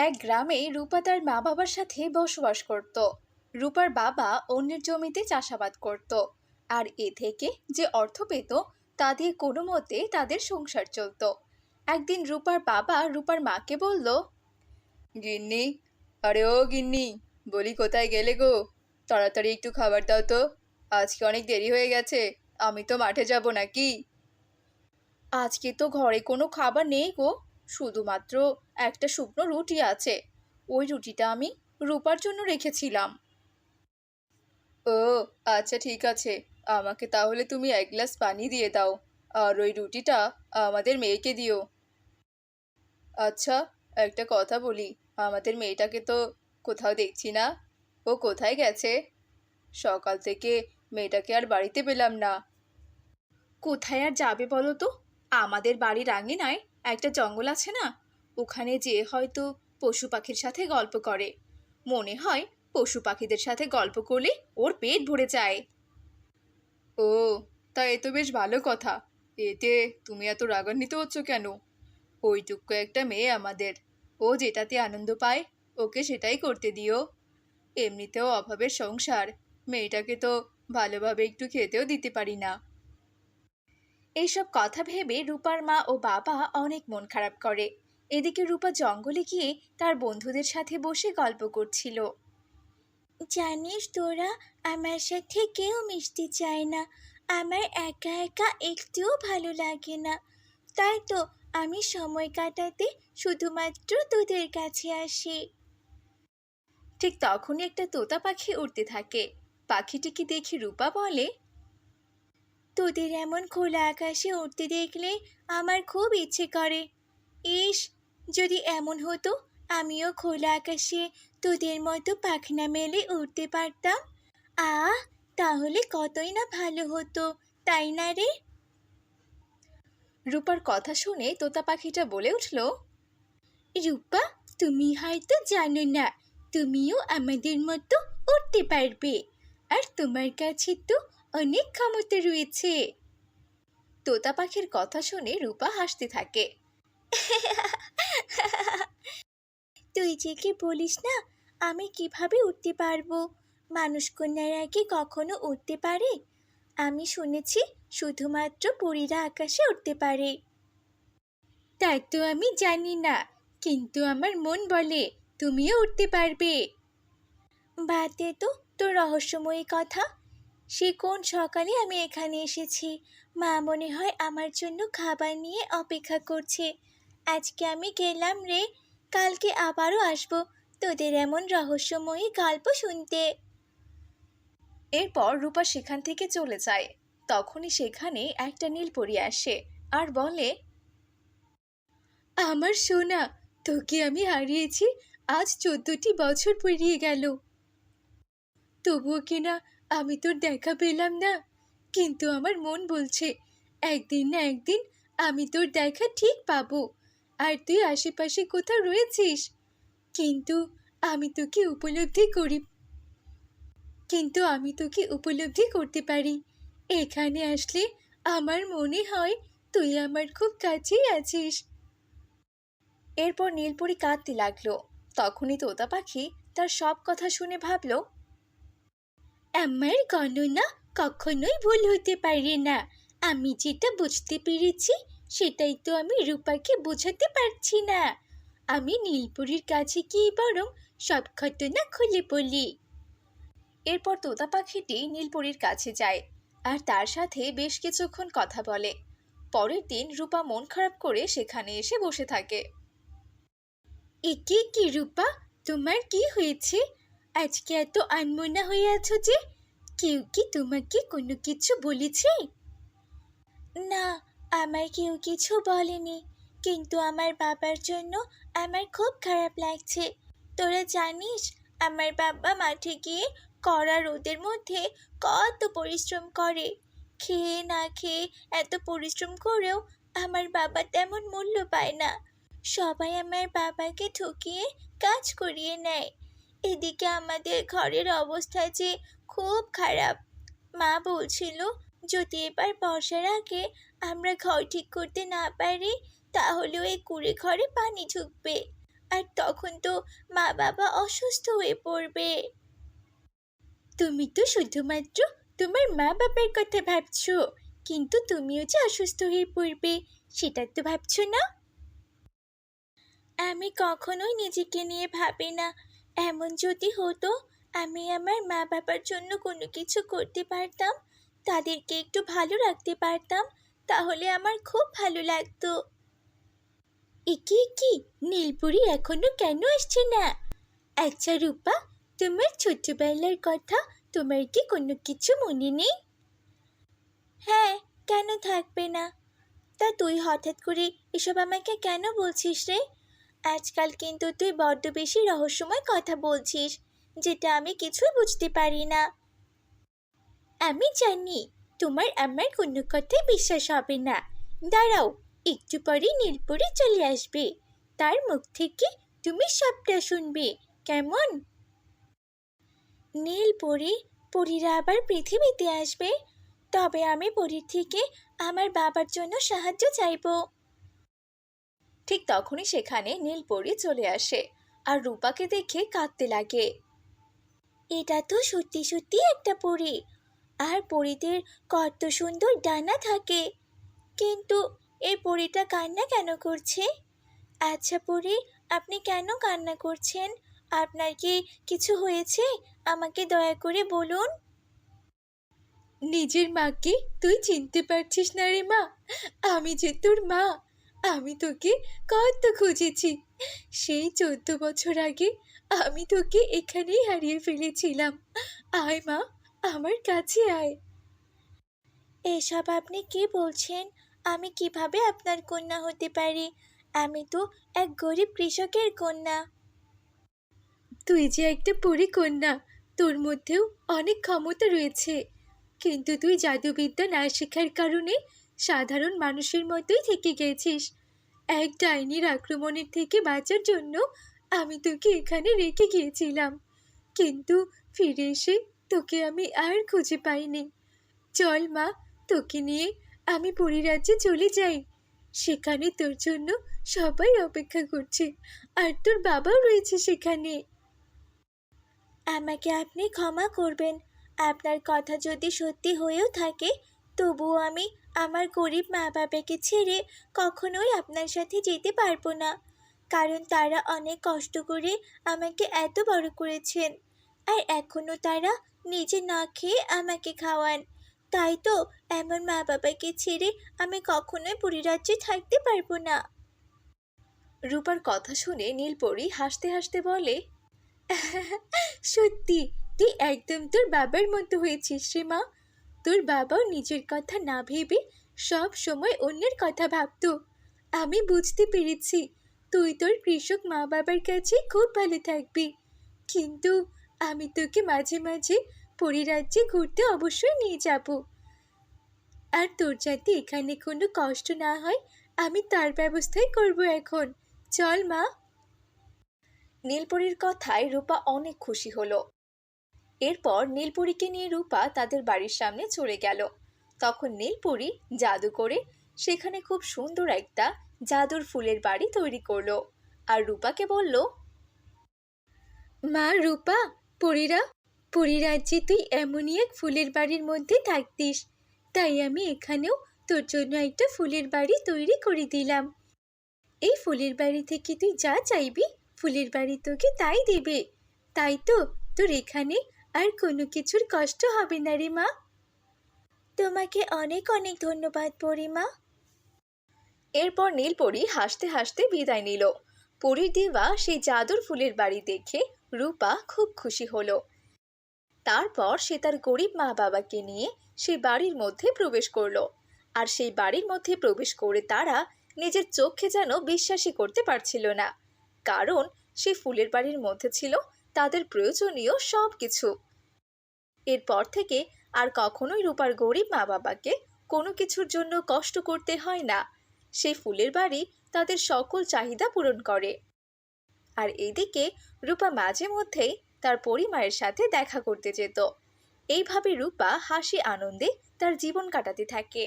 এক গ্রামে রূপা তার মা বাবার সাথে বসবাস করত। রূপার বাবা অন্যের জমিতে চাষাবাদ করত, আর এ থেকে যে অর্থ পেত তা দিয়ে কোনো মতে তাদের সংসার চলতো। একদিন রূপার বাবা রূপার মাকে বলল, গিন্নি, আরে ও গিন্নি, বলি কোথায় গেলে গো? তাড়াতাড়ি একটু খাবার দাও তো, আজকে অনেক দেরি হয়ে গেছে, আমি তো মাঠে যাব নাকি। আজকে তো ঘরে কোনো খাবার নেই গো, শুধুমাত্র একটা শুকনো রুটি আছে। ওই রুটিটা আমি রূপার জন্য রেখেছিলাম। ও আচ্ছা, ঠিক আছে, আমাকে তাহলে তুমি এক গ্লাস পানি দিয়ে দাও, আর ওই রুটিটা আমাদের মেয়েকে দিও। আচ্ছা, একটা কথা বলি, আমাদের মেয়েটাকে তো কোথাও দেখছি না, ও কোথায় গেছে? সকাল থেকে মেয়েটাকে আর বাড়িতে পেলাম না। কোথায় আর যাবে বলো তো? আমাদের বাড়ির আঙিনায় একটা জঙ্গল আছে না, ওখানে যেয়ে হয়তো পশু পাখির সাথে গল্প করে। মনে হয় পশু পাখিদের সাথে গল্প করলে ওর পেট ভরে যায়। ও, তা এ তো বেশ ভালো কথা। এতে তুমি এত রাগান্বিত হচ্ছ কেন? ওইটুকু একটা মেয়ে আমাদের, ও যেটাতে আনন্দ পায় ওকে সেটাই করতে দিও। এমনিতেও অভাবের সংসার, মেয়েটাকে তো ভালোভাবে একটু খেতেও দিতে পারি না। এইসব কথা ভেবে রূপার মা ও বাবা অনেক মন খারাপ করে। এদিকে রূপা জঙ্গলে গিয়ে তার বন্ধুদের সাথে বসে গল্প করছিল। জানিস তোরা, আমার সাথে কেউ মিশতে চায় না। আমার একা একা একটুও ভালো লাগে না। তাই তো আমি সময় কাটাতে শুধুমাত্র তোদের কাছে আসি। ঠিক তখনই একটা তোতা পাখি উড়তে থাকে। পাখিটিকে দেখে রূপা বলে, তোদের এমন খোলা আকাশে উড়তে দেখলে আমার খুব ইচ্ছে করে। ইস, যদি এমন হতো আমিও খোলা আকাশে তোদের মতো পাখনা মেলে উড়তে পারতাম। আহ, তাহলে কতই না ভালো হতো, তাই না রে? রূপার কথা শুনে তোতা পাখিটা বলে উঠল, রূপা, তুমি হয়তো জানো না, তুমিও আমাদের মতো উড়তে পারবে, আর তোমার কাছে তো অনেক ক্ষমতা রয়েছে। তোতা পাখির কথা শুনে রূপা হাসতে থাকে। তুই যে কি বলিস না, আমি কিভাবে উঠতে পারবো? মানুষ কন্যারা কি কখনো উঠতে পারে? আমি শুনেছি শুধুমাত্র পরীরা আকাশে উঠতে পারে। তা তো আমি জানি না, কিন্তু আমার মন বলে তুমিও উঠতে পারবে। বাদে তো তোর রহস্যময়ী কথা। সে কোন সকালে আমি এখানে এসেছি, মা মনে হয় আমার জন্য খাবার নিয়ে অপেক্ষা করছে। আজকে আমি গেলাম রে, কালকে আবারও আসবো তোদের এমন রহস্যময়ী গল্প শুনতে। এরপর রূপা সেখান থেকে চলে যায়। তখনই সেখানে একটা নীলপরী আসে আর বলে, আমার সোনা, তোকে আমি হারিয়েছি আজ 14টি বছর পেরিয়ে গেল, তবুও কিনা আমি তোর দেখা পেলাম না। কিন্তু আমার মন বলছে একদিন না একদিন আমি তোর দেখা ঠিক পাবো, আর তুই আশেপাশে কোথাও রয়েছিস। কিন্তু আমি তোকে উপলব্ধি করি কিন্তু আমি তোকে উপলব্ধি করতে পারি। এখানে আসলে আমার মনে হয় তুই আমার খুব কাছেই আছিস। এরপর নীলপরি কাঁদতে লাগলো। তখনই তোতা পাখি তার সব কথা শুনে ভাবল, আমার গণনা কখনোই ভুল হতে পারে না। আমি যেটা বুঝতে পেরেছি সেটাই তো আমি রূপাকে বোঝাতে পারছি না। আমি নীলপরীর কাছে গিয়ে বরং সব ঘটনা খুলে বলি। এরপর তোতা পাখিটি নীলপরীর কাছে যায় আর তার সাথে বেশ কিছুক্ষণ কথা বলে। পরের দিন রূপা মন খারাপ করে সেখানে এসে বসে থাকে। একে কি রূপা, তোমার কি হয়েছে? আজকে এত আনমনা হয়ে আছো যে? কেউ কি তোমাকে কোনো কিছু বলেছে? না, আমার কেউ কিছু বলেনি, কিন্তু আমার বাবার জন্য আমার খুব খারাপ লাগছে। তোরা জানিস, আমার বাবা মাঠে গিয়ে কড়া রোদের মধ্যে কত পরিশ্রম করে। খেয়ে না খেয়ে এত পরিশ্রম করেও আমার বাবা তেমন মূল্য পায় না। সবাই আমার বাবাকে ঠকিয়ে কাজ করিয়ে নেয়। এদিকে আমাদের ঘরের অবস্থা যে খুব খারাপ। মা বলছিল যদি এবার বর্ষার আগে আমরা ঘর ঠিক করতে না পারি তাহলে ওই কুঁড়ে ঘরে পানি ঢুকবে। আর তখন তো মা বাবা অসুস্থ হয়ে পড়বে। তুমি তো শুধুমাত্র তোমার মা বাবার কথা ভাবছো, কিন্তু তুমিও যে অসুস্থ হয়ে পড়বে সেটা তো ভাবছো না। আমি কখনোই নিজেকে নিয়ে ভাবি না। এমন যদি হতো আমি আমার মা বাবার জন্য কোনো কিছু করতে পারতাম, তাদেরকে একটু ভালো রাখতে পারতাম, তাহলে আমার খুব ভালো লাগতো। একি নীলপরি এখনো কেন আসছে না? আচ্ছা রূপা, তোমার ছোটবেলার কথা তোমার কি কোনো কিছু মনে নেই? হ্যাঁ, কেন থাকবে না? তা তুই হঠাৎ করে এসব আমাকে কেন বলছিস রে? আজকাল কিন্তু তুই বড্ড বেশি রহস্যময় কথা বলছিস, যেটা আমি কিছুই বুঝতে পারি না। আমি জানি তোমার আমার কোনো কথাই বিশ্বাস হবে না। দাঁড়াও, একটু পরেই নীলপরি চলে আসবে, তার মুখ থেকে তুমি সবটা শুনবে, কেমন? নীলপরি? পরীরা আবার পৃথিবীতে আসবে? তবে আমি পরীর থেকে আমার বাবার জন্য সাহায্য চাইবো। ঠিক তখনই সেখানে নীলপরি চলে আসে আর রূপাকে দেখে কাঁদতে লাগে। এটা তো সত্যি সত্যি একটা পরী, আর পরীদের কত সুন্দর ডানা থাকে। কিন্তু এই পরীটা কান্না কেন করছে? আচ্ছা পরী, আপনি কেন কান্না করছেন? আপনার কি কিছু হয়েছে? আমাকে দয়া করে বলুন। নিজের মাকে তুই চিনতে পারছিস না রে মা? আমি যে তোর মা। আমি তোকে কত খুঁজেছি। সেই 14 বছর আগে আমি তোকে এখানেই হারিয়ে ফেলেছিলাম। আয় মা, আমার কাছে আয়। এসব আপনি কি বলছেন? আমি কিভাবে আপনার কন্যা হতে পারি? আমি তো এক গরিব কৃষকের কন্যা। তুই যে একটা পরীকন্যা, তোর মধ্যেও অনেক ক্ষমতা রয়েছে, কিন্তু তুই জাদুবিদ্যা না শেখার কারণে সাধারণ মানুষের মতোই থেকে গেছিস। এক ডাইনির আক্রমণের থেকে বাঁচার জন্য আমি তোকে এখানে রেখে গিয়েছিলাম, কিন্তু ফিরে এসে তোকে আমি আর খুঁজে পাইনি। চল মা, তোকে নিয়ে আমি পরিরাজ্যে চলে যাই। সেখানে তোর জন্য সবাই অপেক্ষা করছে, আর তোর বাবাও রয়েছে সেখানে। আমাকে আপনি ক্ষমা করবেন। আপনার কথা যদি সত্যি হয়েও থাকে, তবুও আমি আমার গরিব মা বাবাকে ছেড়ে কখনোই আপনার সাথে যেতে পারবো না। কারণ তারা অনেক কষ্ট করে আমাকে এত বড় করেছেন, আর এখনও তারা নিজে না খেয়ে আমাকে খাওয়ান। তাই তো এমন মা বাবাকে ছেড়ে আমি কখনোই পরিরাজ্যে থাকতে পারবো না। রূপার কথা শুনে নীলপরি হাসতে হাসতে বলে, সত্যি তুই একদম তোর বাবার মতো হয়েছিস রে মা। তোর বাবাও নিজের কথা না ভেবে সব সময় অন্যের কথা ভাবতো। আমি বুঝতে পেরেছি তুই তোর কৃষক মা বাবার কাছে খুব ভালো থাকবি, কিন্তু আমি তোকে মাঝে মাঝে পরিরাজ্যে ঘুরতে অবশ্যই নিয়ে যাব। আর তোর যাতে এখানে কোনো কষ্ট না হয় আমি তার ব্যবস্থাই করব এখন। চল মা। নীলপরির কথায় রূপা অনেক খুশি হলো। এরপর নীলপরীকে নিয়ে রূপা তাদের বাড়ির সামনে চলে গেল। তখন নীলপরি জাদু করে সেখানে খুব সুন্দর একটা জাদুর ফুলের বাড়ি তৈরি করলো আর রূপাকে বলল, মা রূপা, পরীরা পরীরাজ্যে তুই এমনই এক ফুলের বাড়ির মধ্যে থাকতিস, তাই আমি এখানেও তোর জন্য একটা ফুলের বাড়ি তৈরি করে দিলাম। এই ফুলের বাড়ি থেকে তুই যা চাইবি ফুলের বাড়ি তোকে তাই দেবে। তাই তো তোর এখানে আর কোনো কিছুর কষ্ট হবে না রে মা। তোমাকে অনেক অনেক ধন্যবাদ পরিমা। এরপর নীলপরি হাসতে হাসতে বিদায় নিল। পরীর দেওয়া সেই জাদুর ফুলের বাড়ি দেখে রূপা খুব খুশি হলো। তারপর সে তার গরিব মা বাবাকে নিয়ে সেই বাড়ির মধ্যে প্রবেশ করলো। আর সেই বাড়ির মধ্যে প্রবেশ করে তারা নিজের চোখে যেন বিশ্বাসই করতে পারছিল না, কারণ সেই ফুলের বাড়ির মধ্যে ছিল তাদের প্রয়োজনীয় সব কিছু। এরপর থেকে আর কখনোই রূপার গরিব মা বাবাকে কোনো কিছুর জন্য কষ্ট করতে হয় না। সেই ফুলের বাড়ি তাদের সকল চাহিদা পূরণ করে। আর এদিকে রূপা মাঝে মধ্যেই তার পরিবারের সাথে দেখা করতে যেত। এইভাবে রূপা হাসি আনন্দে তার জীবন কাটাতে থাকে।